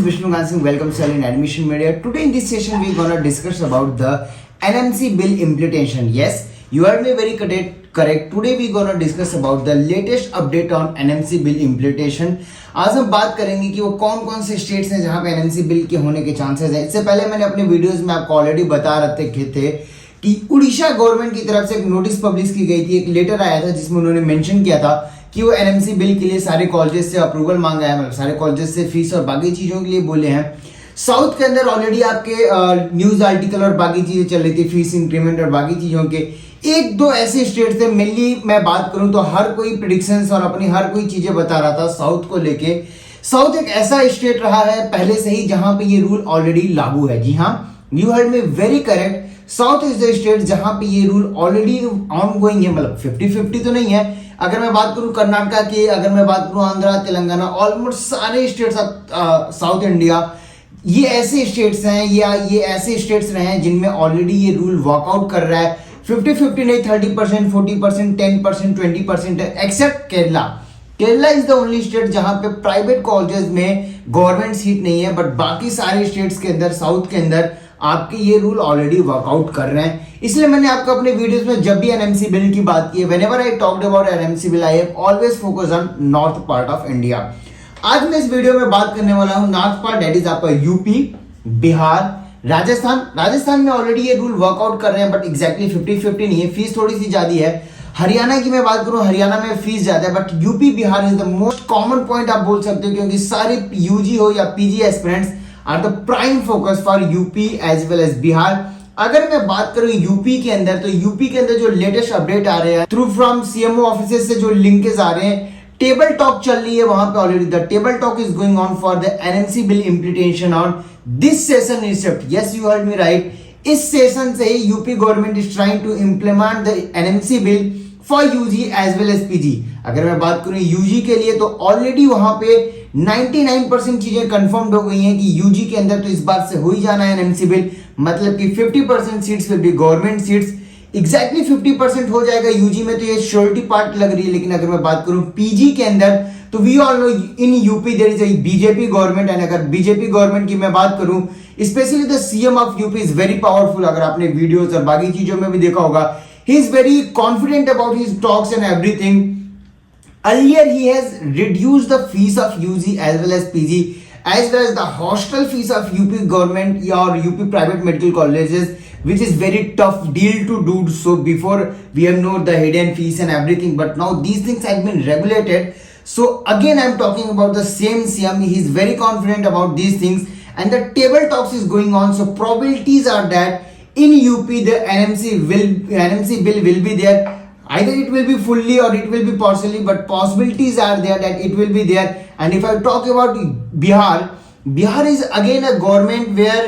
Vishnukant Singh. Welcome to Salin Admission Media. Today in this session we are gonna discuss about the NMC bill implementation. Yes, you heard me very correct. Today we gonna discuss about the latest update on NMC bill implementation. आज हम बात करेंगे कि वो कौन कौन से states हैं जहां पे NMC बिल के होने के चांसेस हैं. इससे पहले मैंने अपने वीडियोस में आपको ऑलरेडी बता रहे थे कि उड़ीसा गवर्नमेंट की तरफ से एक नोटिस पब्लिश की गई थी, एक लेटर आया था जिसमें उन्होंने मेंशन किया था कि वो एनएमसी बिल के लिए सारे कॉलेजेस से अप्रूवल मांगा है, मतलब सारे कॉलेजेस से फीस और बाकी चीजों के लिए बोले हैं. साउथ के अंदर ऑलरेडी आपके न्यूज आर्टिकल और बाकी चीजें चल रही थी, फीस इंक्रीमेंट और बाकी चीजों के. एक दो ऐसे स्टेट थे, मेनली मैं बात करूं तो हर कोई प्रेडिक्शंस और अपनी हर कोई चीजें बता रहा था साउथ को लेके. साउथ एक ऐसा स्टेट रहा है पहले से ही जहां पे ये रूल ऑलरेडी लागू है. जी हाँ, you heard me very correct. South is the state जहां पे ये रूल ऑलरेडी ऑन गोइंग है, मतलब 50-50 तो नहीं है. अगर मैं बात करूं कर्नाटका की, अगर मैं बात करूं आंध्रा, तेलंगाना, ऑलमोस्ट सारे स्टेट्स ऑफ साउथ इंडिया, ये ऐसे स्टेट्स हैं या ये ऐसे स्टेट्स रहे हैं जिनमें ऑलरेडी ये रूल वर्कआउट कर रहा है. 50-50 नहीं, 30%, 40%, 10%, 20% except Kerala. Kerala is the only state जहां पे प्राइवेट कॉलेजेस में गवर्नमेंट सीट नहीं है, बट बाकी सारे स्टेट्स के अंदर, साउथ के अंदर आपके ये रूल ऑलरेडी वर्कआउट कर रहे हैं. इसलिए मैंने आपको अपने वीडियोस में जब भी एनएमसी बिल की बात की है, whenever I talked about NMC bill, I have always focus on north part of India. आज मैं इस वीडियो में बात करने वाला हूं नॉर्थ पार्ट, दैट इज आपका यूपी, बिहार, राजस्थान. राजस्थान में ऑलरेडी ये रूल वर्कआउट कर रहे हैं, बट एग्जैक्टली 50-50 नहीं है, फीस थोड़ी सी ज्यादा है. हरियाणा की मैं बात करूं, हरियाणा में फीस ज्यादा है, but UP Bihar is the most common point आप बोल सकते हो, क्योंकि सारे यूजी हो या PG aspirants are the prime focus for UP as well as Bihar. अगर मैं बात करूं यूपी के अंदर, तो यूपी के अंदर जो लेटेस्ट अपडेट आ रहे हैं थ्रू फ्रॉम सीएमओ ऑफिसेज से जो लिंकेज आ रहे हैं, टेबल टॉक चल रही है वहां पे already. The table talk is going on for the NMC bill implementation on this session itself. Yes, you heard me right. इस सेशन से ही UP government is trying to implement the NMC bill for UG as well as PG. अगर मैं बात करूं UG के लिए, तो ऑलरेडी वहां पे 99% चीजें कंफर्म्ड हो गई हैं कि यूजी के अंदर तो इस बार से हो ही जाना है एनएमसी बिल, मतलब कि 50% seats will be government seats. Exactly 50% हो जाएगा यूजी में, तो ये श्योरिटी पार्ट लग रही है. लेकिन अगर मैं बात करूं पीजी के अंदर, तो we all know in UP there is a BJP government. And अगर बीजेपी गवर्नमेंट की मैं बात करूं, specially the CM of UP is very powerful. अगर आपने वीडियोस और बाकी चीजों में भी देखा होगा, he is very confident about his talks and everything. Earlier he has reduced the fees of UG as well as PG as well as the hostel fees of UP government or UP private medical colleges, which is very tough deal to do so. Before we have known the hidden fees and everything, but now these things have been regulated. So again I am talking about the same CM. He is very confident about these things and the table talks is going on. So probabilities are that in UP the NMC bill will be there. Either it will be fully or it will be partially, but possibilities are there that it will be there. And if I talk about Bihar, Bihar is again a government where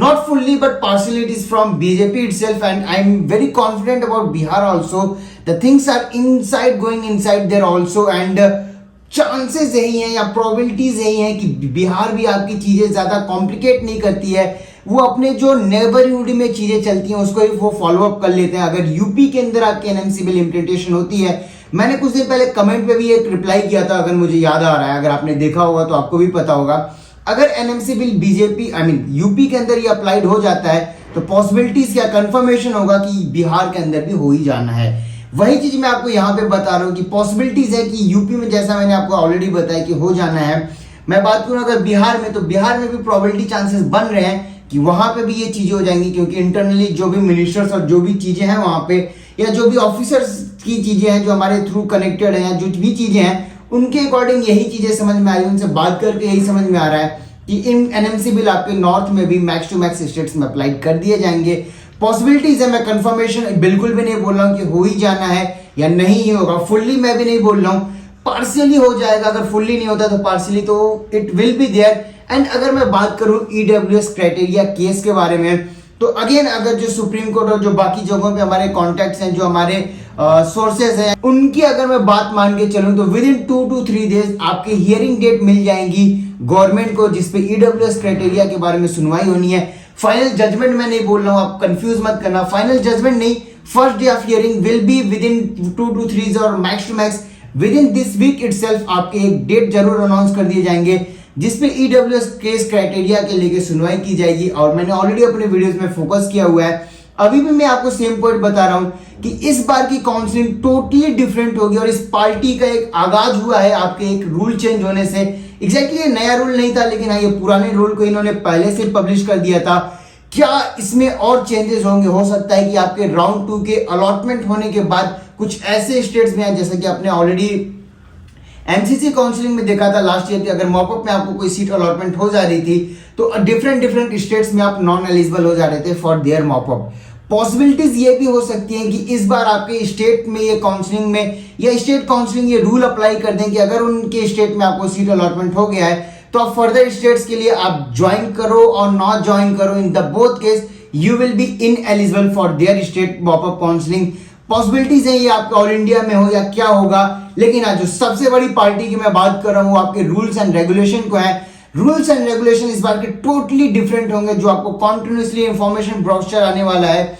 not fully but partially it is from BJP itself, and I am very confident about Bihar also. The things are going inside there also, and chances यही हैं या probabilities यही हैं कि बिहार भी आपकी चीजें ज्यादा कॉम्प्लिकेट नहीं करती है. वो अपने जो नेबरहुड में चीजें चलती हैं उसको ही वो फॉलो अप कर लेते हैं. अगर यूपी के अंदर आपकी एनएमसी बिल इंप्लीमेंटेशन होती है, मैंने कुछ दिन पहले कमेंट पे भी एक रिप्लाई किया था, अगर मुझे याद आ रहा है, अगर आपने देखा होगा तो आपको भी पता होगा. अगर एनएमसी बिल बीजेपी यूपी के अंदर ये अप्लाइड हो जाता है, तो पॉसिबिलिटीज क्या कंफर्मेशन होगा कि बिहार के अंदर भी हो ही जाना है. वही चीज मैं आपको यहाँ पे बता रहा हूँ कि पॉसिबिलिटीज है कि यूपी में, जैसा मैंने आपको ऑलरेडी बताया कि हो जाना है. मैं बात करूँ अगर बिहार में, तो बिहार में भी प्रोबेबिलिटी चांसेस बन रहे हैं कि वहां पे भी ये चीजें हो जाएंगी, क्योंकि इंटरनली जो भी मिनिस्टर्स और जो भी चीजें हैं वहां पे, या जो भी ऑफिसर्स की चीजें हैं जो हमारे थ्रू कनेक्टेड हैं, जो भी चीजें हैं उनके अकॉर्डिंग यही चीजें समझ में आई. उनसे बात करके यही समझ में आ रहा है कि इन एनएमसी बिल आपके नॉर्थ में भी मैक्स टू मैक्स स्टेट्स में अप्लाई कर दिए जाएंगे. पॉसिबिलिटीज है, मैं कंफर्मेशन बिल्कुल भी नहीं बोल रहा हूँ कि हो ही जाना है या नहीं ही होगा. फुल्ली मैं भी नहीं बोल रहा हूँ, पार्शियली हो जाएगा. अगर फुल्ली नहीं होता तो पार्शियली तो it will be there. And अगर मैं बात करूं ईडब्ल्यूएस क्राइटेरिया केस के बारे में, तो अगेन अगर जो सुप्रीम कोर्ट और जो बाकी जगहों पे हमारे कॉन्टैक्ट्स हैं, जो हमारे सोर्सेज हैं, उनकी अगर मैं बात मान के चलूं, तो विद इन 2 to 3 डेज आपके हियरिंग डेट मिल जाएंगी गवर्नमेंट को, जिसपे ईडब्ल्यूएस क्राइटेरिया के बारे में सुनवाई होनी है. फाइनल जजमेंट मैं नहीं बोल रहा हूं, आप कंफ्यूज मत करना. फाइनल जजमेंट नहीं, first day of hearing will be within 2 to 3 और max to max within this week itself आपके एक डेट जरूर अनाउंस कर दिए जाएंगे, जिसपे EWS केस क्राइटेरिया के लेके सुनवाई की जाएगी। और मैंने ऑलरेडी अपने वीडियोस में फोकस किया हुआ है, अभी भी मैं आपको सेम पॉइंट बता रहा हूं कि इस बार की काउंसलिंग टोटली डिफरेंट होगी और इस पार्टी का एक आगाज हुआ है आपके एक रूल चेंज होने से। एग्जैक्टली ये नया रूल नहीं था, लेकिन हाँ ये पुराने रूल को इन्होंने पहले से पब्लिश कर दिया था। क्या इसमें और चेंजेस होंगे? हो सकता है कि आपके राउंड 2 के अलॉटमेंट होने के बाद कुछ ऐसे स्टेट्स में आए, जैसे कि आपने ऑलरेडी एमसीसी काउंसलिंग में देखा था लास्ट ईयर कि अगर मॉपअप में आपको कोई सीट अलॉटमेंट हो जा रही थी तो डिफरेंट स्टेट्स में आप नॉन एलिजिबल हो जा रहे थे फॉर देयर मॉपअप। पॉसिबिलिटीज ये भी हो सकती हैं कि इस बार आपके स्टेट में ये काउंसलिंग में या स्टेट काउंसलिंग ये रूल अप्लाई कर दें कि अगर उनके स्टेट में आपको सीट अलॉटमेंट हो गया है तो आप फर्दर स्टेट्स के लिए आप ज्वाइन करो और नॉट ज्वाइन करो, in the both case you will be ineligible for their state mop up counselling. Possibilities है ये आपके ऑल इंडिया में हो या क्या होगा। लेकिन आज जो सबसे बड़ी पार्टी की मैं बात कर रहा हूं आपके रूल्स एंड रेगुलेशन को है। रूल्स एंड रेगुलेशन इस बार के टोटली डिफरेंट होंगे, जो आपको कॉन्टिन्यूसली इंफॉर्मेशन ब्रोशर आने वाला है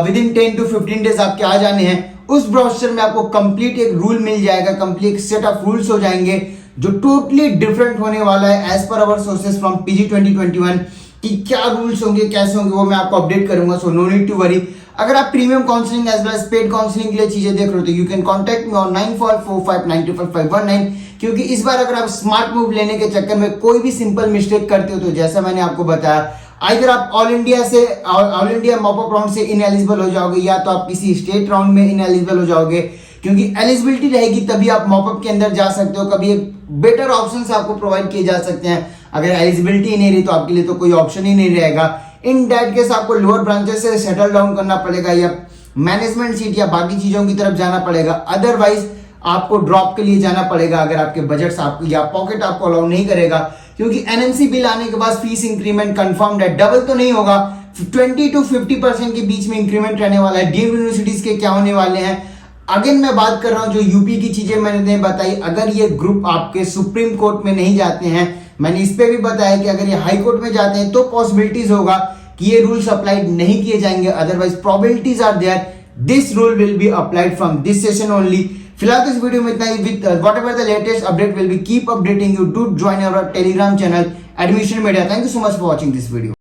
विद इन 10 to 15 डेज आपके आ जाने हैं। उस ब्रोशर में आपको कंप्लीट एक रूल मिल जाएगा, कंप्लीट सेट ऑफ रूल्स हो जाएंगे जो टोटली डिफरेंट होने वाला है as per our sources from PG 2021 कि क्या रूल्स होंगे, कैसे होंगे, वो मैं आपको अपडेट करूंगा। So no need to worry. अगर आप premium counselling as well as paid counselling के लिए चीजें देख रहे हो तो you can contact me on 9445925519, क्योंकि इस बार अगर आप स्मार्ट मूव लेने के चक्कर में कोई भी सिंपल मिस्टेक करते हो तो जैसा मैंने आपको बताया, अगर आप ऑल इंडिया मॉपअप राउंड से इनएलिजिबल हो जाओगे या तो आप किसी स्टेट राउंड में इनएलिजिबल हो जाओगे, क्योंकि एलिजिबिलिटी रहेगी तभी आप मॉपअप के अंदर जा सकते हो। कभी एक बेटर ऑप्शंस आपको प्रोवाइड किए जा सकते हैं। अगर एलिजिबिलिटी ही नहीं रही तो आपके लिए तो कोई ऑप्शन ही नहीं रहेगा। इन दैट केस आपको लोअर ब्रांचेस से सेटल डाउन करना पड़ेगा या मैनेजमेंट सीट या बाकी चीजों की तरफ जाना पड़ेगा। अदरवाइज आपको ड्रॉप के लिए जाना पड़ेगा अगर आपके बजट्स आपको या पॉकेट आपको अलाउ नहीं करेगा, क्योंकि एनएमसी बिल आने के बाद फीस इंक्रीमेंट कंफर्म्ड है। डबल तो नहीं होगा, 20 to 50% के बीच में इंक्रीमेंट रहने वाला है। डीम्ड यूनिवर्सिटीज के क्या होने वाले हैं, अगेन मैं बात कर रहा हूं जो यूपी की चीजें मैंने बताई। अगर ये ग्रुप आपके सुप्रीम कोर्ट में नहीं जाते हैं, मैंने इस पे भी बताया कि अगर ये हाई कोर्ट में जाते हैं तो पॉसिबिलिटीज होगा कि ये रूल्स अप्लाइड नहीं किए जाएंगे। Otherwise probabilities are there this rule will be applied from this session only. फिलहाल इस वीडियो में इतना ही। With whatever the latest update will be keep updating you. Do join our Telegram channel admission media. Thank you so much for watching this video.